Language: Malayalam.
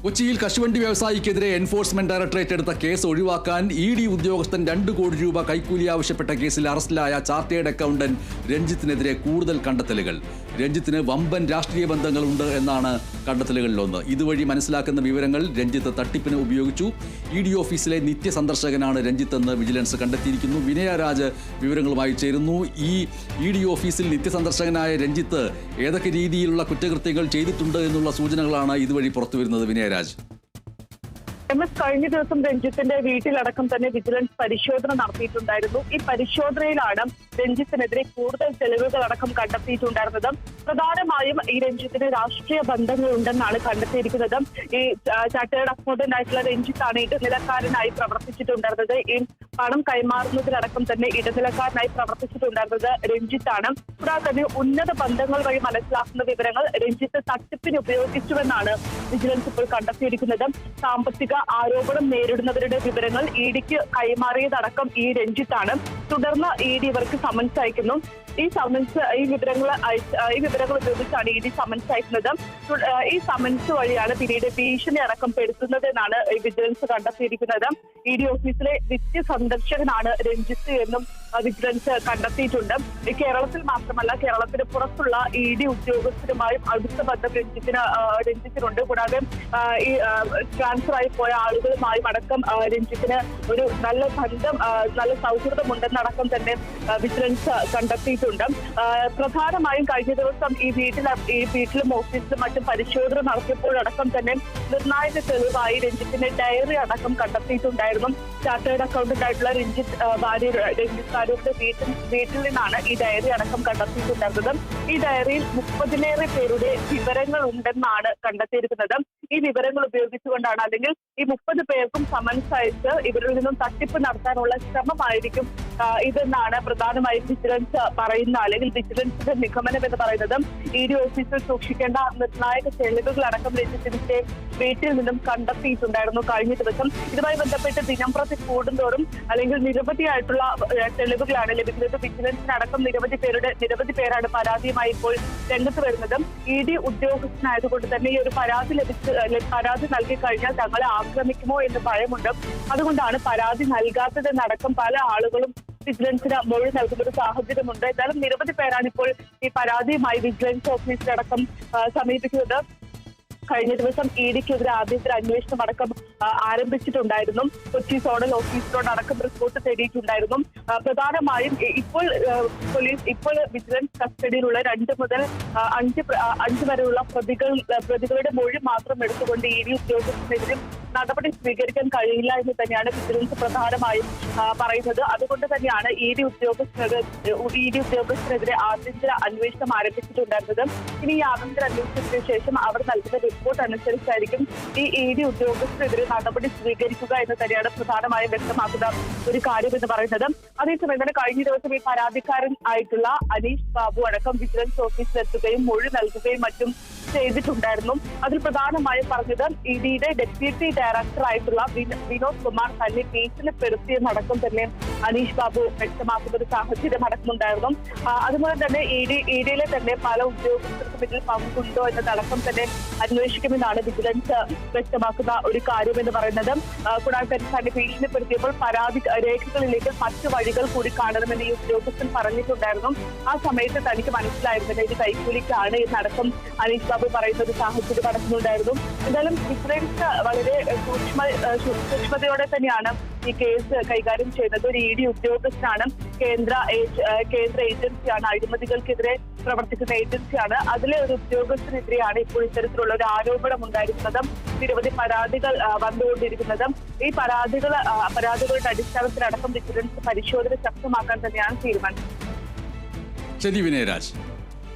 കൊച്ചിയിൽ കശുവണ്ടി വ്യവസായിക്കെതിരെ എൻഫോഴ്സ്മെന്റ് ഡയറക്ടറേറ്റ് എടുത്ത കേസ് ഒഴിവാക്കാൻ ഇ.ഡി. ഉദ്യോഗസ്ഥൻ 2 കോടി രൂപ കൈക്കൂലി ആവശ്യപ്പെട്ട കേസിൽ അറസ്റ്റിലായ ചാർട്ടേഡ് അക്കൗണ്ടന്റ് രഞ്ജിത്തിനെതിരെ കൂടുതൽ കണ്ടെത്തലുകൾ. രഞ്ജിത്തിന് വമ്പൻ രാഷ്ട്രീയ ബന്ധങ്ങളുണ്ട് എന്നാണ് കണ്ടെത്തലുകളിലൊന്ന്. ഇതുവഴി മനസ്സിലാക്കുന്ന വിവരങ്ങൾ രഞ്ജിത്ത് തട്ടിപ്പിന് ഉപയോഗിച്ചു. ഇ.ഡി. ഓഫീസിലെ നിത്യ സന്ദർശകനാണ് രഞ്ജിത്ത് എന്ന് വിജിലൻസ് കണ്ടെത്തിയിരിക്കുന്നു. വിനയ രാജ് വിവരങ്ങളുമായി ചേരുന്നു. ഈ ഇ.ഡി. ഓഫീസിൽ നിത്യസന്ദർശകനായ രഞ്ജിത്ത് ഏതൊക്കെ രീതിയിലുള്ള കുറ്റകൃത്യങ്ങൾ ചെയ്തിട്ടുണ്ട് എന്നുള്ള സൂചനകളാണ് ഇതുവഴി പുറത്തുവരുന്നത്? വിനയരാജ്. കഴിഞ്ഞ ദിവസം രഞ്ജിത്തിന്റെ വീട്ടിലടക്കം തന്നെ വിജിലൻസ് പരിശോധന നടത്തിയിട്ടുണ്ടായിരുന്നു. ഈ പരിശോധനയിലാണ് രഞ്ജിത്തിനെതിരെ കൂടുതൽ തെളിവുകളടക്കം കണ്ടെത്തിയിട്ടുണ്ടായിരുന്നത്. പ്രധാനമായും ഈ രഞ്ജിത്തിന് രാഷ്ട്രീയ ബന്ധങ്ങളുണ്ടെന്നാണ് കണ്ടെത്തിയിരിക്കുന്നത്. ഈ ചാർട്ടേഡ് അക്കൗണ്ടന്റ് ആയിട്ടുള്ള രഞ്ജിത്താണ് ഇടനിലക്കാരനായി പ്രവർത്തിച്ചിട്ടുണ്ടായിരുന്നത്. ഈ പണം കൈമാറുന്നതിലടക്കം തന്നെ ഇടനിലക്കാരനായി പ്രവർത്തിച്ചിട്ടുണ്ടായിരുന്നത് രഞ്ജിത്താണ്. കൂടാതെ തന്നെ ഉന്നത ബന്ധങ്ങൾ വഴി മനസ്സിലാക്കുന്ന വിവരങ്ങൾ രഞ്ജിത്ത് തട്ടിപ്പിന് ഉപയോഗിച്ചുവെന്നാണ് വിജിലൻസ് ഇപ്പോൾ കണ്ടെത്തിയിരിക്കുന്നത്. സാമ്പത്തിക ആരോപണം നേരിടുന്നവരുടെ വിവരങ്ങൾ ഇ.ഡിക്ക് കൈമാറിയതടക്കം ഈ രഞ്ജിത്താണ്. തുടർന്ന് ഇ.ഡി ഇവർക്ക് സമൻസ് അയക്കുന്നു. ഈ വിവരങ്ങൾ ഉപയോഗിച്ചാണ് ഇ.ഡി സമൻസ് അയക്കുന്നത്. ഈ സമൻസ് വഴിയാണ് പിന്നീട് ഭീഷണി അടക്കം പെടുത്തുന്നത് എന്നാണ് വിജിലൻസ് കണ്ടെത്തിയിരിക്കുന്നത്. ഇ.ഡി ഓഫീസിലെ നിത്യ സന്ദർശകനാണ് രഞ്ജിത്ത് എന്നും വിജിലൻസ് കണ്ടെത്തിയിട്ടുണ്ട്. കേരളത്തിൽ മാത്രമല്ല, കേരളത്തിന് പുറത്തുള്ള ഇ.ഡി ഉദ്യോഗസ്ഥരുമായും അടുത്ത ബന്ധം രഞ്ജിത്തിനുണ്ട്. കൂടാതെ ഈ ട്രാൻസ്ഫർ ആയി പോയ ആളുകളുമായും അടക്കം രഞ്ജിത്തിന് ഒരു നല്ല ബന്ധം, നല്ല സൗഹൃദമുണ്ടെന്നടക്കം തന്നെ വിജിലൻസ് കണ്ടെത്തിയിട്ടുണ്ട്. പ്രധാനമായും കഴിഞ്ഞ ദിവസം ഈ വീട്ടിലും ഓഫീസിലും മറ്റും പരിശോധന നടത്തിയപ്പോഴടക്കം തന്നെ നിർണായക തെളിവായി രഞ്ജിത്തിന്റെ ഡയറി അടക്കം കണ്ടെത്തിയിട്ടുണ്ടായിരുന്നു. ചാർട്ടേഡ് അക്കൗണ്ടന്റ് ആയിട്ടുള്ള രഞ്ജിത്ത് ഭാര്യയുടെ വീട്ടിൽ നിന്നാണ് ഈ ഡയറി അടക്കം കണ്ടെത്തിയിട്ടുണ്ടായിരുന്നത്. ഈ ഡയറിയിൽ 30-ലേറെ പേരുടെ വിവരങ്ങൾ ഉണ്ടെന്നാണ് കണ്ടെത്തിയിരിക്കുന്നത്. ഈ വിവരങ്ങൾ ഉപയോഗിച്ചുകൊണ്ടാണ്, അല്ലെങ്കിൽ ഈ 30 പേർക്കും സമൻസ് അയച്ച് ഇവരിൽ നിന്നും തട്ടിപ്പ് നടത്താനുള്ള ശ്രമമായിരിക്കും ഇതെന്നാണ് പ്രധാനമായും വിജിലൻസ് പറയുന്ന, അല്ലെങ്കിൽ വിജിലൻസിന്റെ നിഗമനം എന്ന് പറയുന്നത്. ഇ.ഡി ഓഫീസിൽ സൂക്ഷിക്കേണ്ട നിർണായക തെളിവുകളടക്കം രഞ്ജിത്തിന്റെ വീട്ടിൽ നിന്നും കണ്ടെത്തിയിട്ടുണ്ടായിരുന്നു കഴിഞ്ഞ ദിവസം. ഇതുമായി ബന്ധപ്പെട്ട് ദിനം പ്രതി കൂടുന്തോറും അല്ലെങ്കിൽ നിരവധിയായിട്ടുള്ള തെളിവുകളാണ് ലഭിക്കുന്നത്. വിജിലൻസിനടക്കം നിരവധി പേരാണ് പരാതിയുമായി ഇപ്പോൾ രംഗത്ത് വരുന്നത്. ഇ.ഡി ഉദ്യോഗസ്ഥനായതുകൊണ്ട് തന്നെ ഈ ഒരു പരാതി നൽകി കഴിഞ്ഞാൽ തങ്ങളെ ആക്രമിക്കുമോ എന്ന് ഭയമുണ്ട്. അതുകൊണ്ടാണ് പരാതി നൽകാത്തതെന്നടക്കം പല ആളുകളും വിജിലൻസിന് മൊഴി നൽകുന്ന ഒരു സാഹചര്യമുണ്ട്. എന്നാലും നിരവധി പേരാണ് ഇപ്പോൾ ഈ പരാതിയുമായി വിജിലൻസ് ഓഫീസിലടക്കം സമീപിക്കുന്നത്. കഴിഞ്ഞ ദിവസം ഇ.ഡിക്കെതിരെ ആഭ്യന്തര അന്വേഷണം അടക്കം ആരംഭിച്ചിട്ടുണ്ടായിരുന്നു. കൊച്ചി സോണൽ ഓഫീസിനോടക്കം റിപ്പോർട്ട് തേടിയിട്ടുണ്ടായിരുന്നു. പ്രധാനമായും ഇപ്പോൾ വിജിലൻസ് കസ്റ്റഡിയിലുള്ള 2 മുതൽ 5 വരെയുള്ള പ്രതികളുടെ മൊഴി മാത്രം എടുത്തുകൊണ്ട് ഇ.ഡി ഉദ്യോഗസ്ഥനെതിരെ നടപടി സ്വീകരിക്കാൻ കഴിയില്ല എന്ന് തന്നെയാണ് വിജിലൻസ് പ്രധാനമായും പറയുന്നത്. അതുകൊണ്ട് തന്നെയാണ് ഇ.ഡി ഉദ്യോഗസ്ഥനെതിരെ ആഭ്യന്തര അന്വേഷണം ആരംഭിച്ചിട്ടുണ്ടായിരുന്നത്. ഇനി ഈ ആഭ്യന്തര അന്വേഷണത്തിന് ശേഷം അവർ നൽകുന്ന റിപ്പോർട്ട് അനുസരിച്ചായിരിക്കും ഈ ഇ.ഡി ഉദ്യോഗസ്ഥരെതിരെ നടപടി സ്വീകരിക്കുക എന്ന് തന്നെയാണ് പ്രധാനമായും വ്യക്തമാക്കുന്ന ഒരു കാര്യം എന്ന് പറയുന്നത്. അതേസമയം തന്നെ കഴിഞ്ഞ ദിവസം ഈ പരാതിക്കാരൻ ആയിട്ടുള്ള അനീഷ് ബാബു അടക്കം വിജിലൻസ് ഓഫീസിലെത്തുകയും മൊഴി നൽകുകയും മറ്റും ചെയ്തിട്ടുണ്ടായിരുന്നു. അതിൽ പ്രധാനമായും പറഞ്ഞത് ഇ.ഡിയുടെ ഡെപ്യൂട്ടി ഡയറക്ടർ ആയിട്ടുള്ള വിനോദ് കുമാർ തന്നെ ഭീഷണിപ്പെടുത്തിയെന്നടക്കം തന്നെ അനീഷ് ബാബു വ്യക്തമാക്കുന്ന ഒരു സാഹചര്യം അടക്കമുണ്ടായിരുന്നു. അതുപോലെ തന്നെ ഇ.ഡിയിലെ തന്നെ പല ഉദ്യോഗസ്ഥർക്കും ഇതിൽ പങ്കുണ്ടോ എന്നതടക്കം തന്നെ അന്വേഷിക്കുമെന്നാണ് വിജിലൻസ് വ്യക്തമാക്കുന്ന ഒരു കാര്യം എന്ന് പറയുന്നത്. കൂടാതെ തന്നെ ഭീഷണിപ്പെടുത്തിയപ്പോൾ പരാതി രേഖകളിലേക്ക് മറ്റു വഴികൾ കൂടി കാണണമെന്ന് ഈ ഉദ്യോഗസ്ഥൻ പറഞ്ഞിട്ടുണ്ടായിരുന്നു. ആ സമയത്ത് തനിക്ക് മനസ്സിലായിരുന്നില്ല ഇത് കൈക്കൂലിക്കാണ് എന്നടക്കം അനീഷ് ബാബു പറയുന്ന ഒരു സാഹചര്യം നടക്കുന്നുണ്ടായിരുന്നു. എന്തായാലും വിജിലൻസ് വളരെ സൂക്ഷ്മതയോടെ തന്നെയാണ് ഈ കേസ് കൈകാര്യം ചെയ്യുന്നത്. ഒരു ഇ.ഡി ഉദ്യോഗസ്ഥനാണ്, കേന്ദ്ര ഏജൻസിയാണ്, അഴിമതികൾക്കെതിരെ പ്രവർത്തിക്കുന്ന ഏജൻസിയാണ്. അതിലെ ഒരു ഉദ്യോഗസ്ഥനെതിരെയാണ് ഇപ്പോൾ ഇത്തരത്തിലുള്ള ഒരു ആരോപണം ഉണ്ടായിരിക്കുന്നത്. നിരവധി പരാതികൾ വന്നുകൊണ്ടിരിക്കുന്നത്. ഈ പരാതികളുടെ അടിസ്ഥാനത്തിലടക്കം വിജിലൻസ് പരിശോധന ശക്തമാക്കാൻ തന്നെയാണ് തീരുമാനം. ശരി വിനയരാജ്.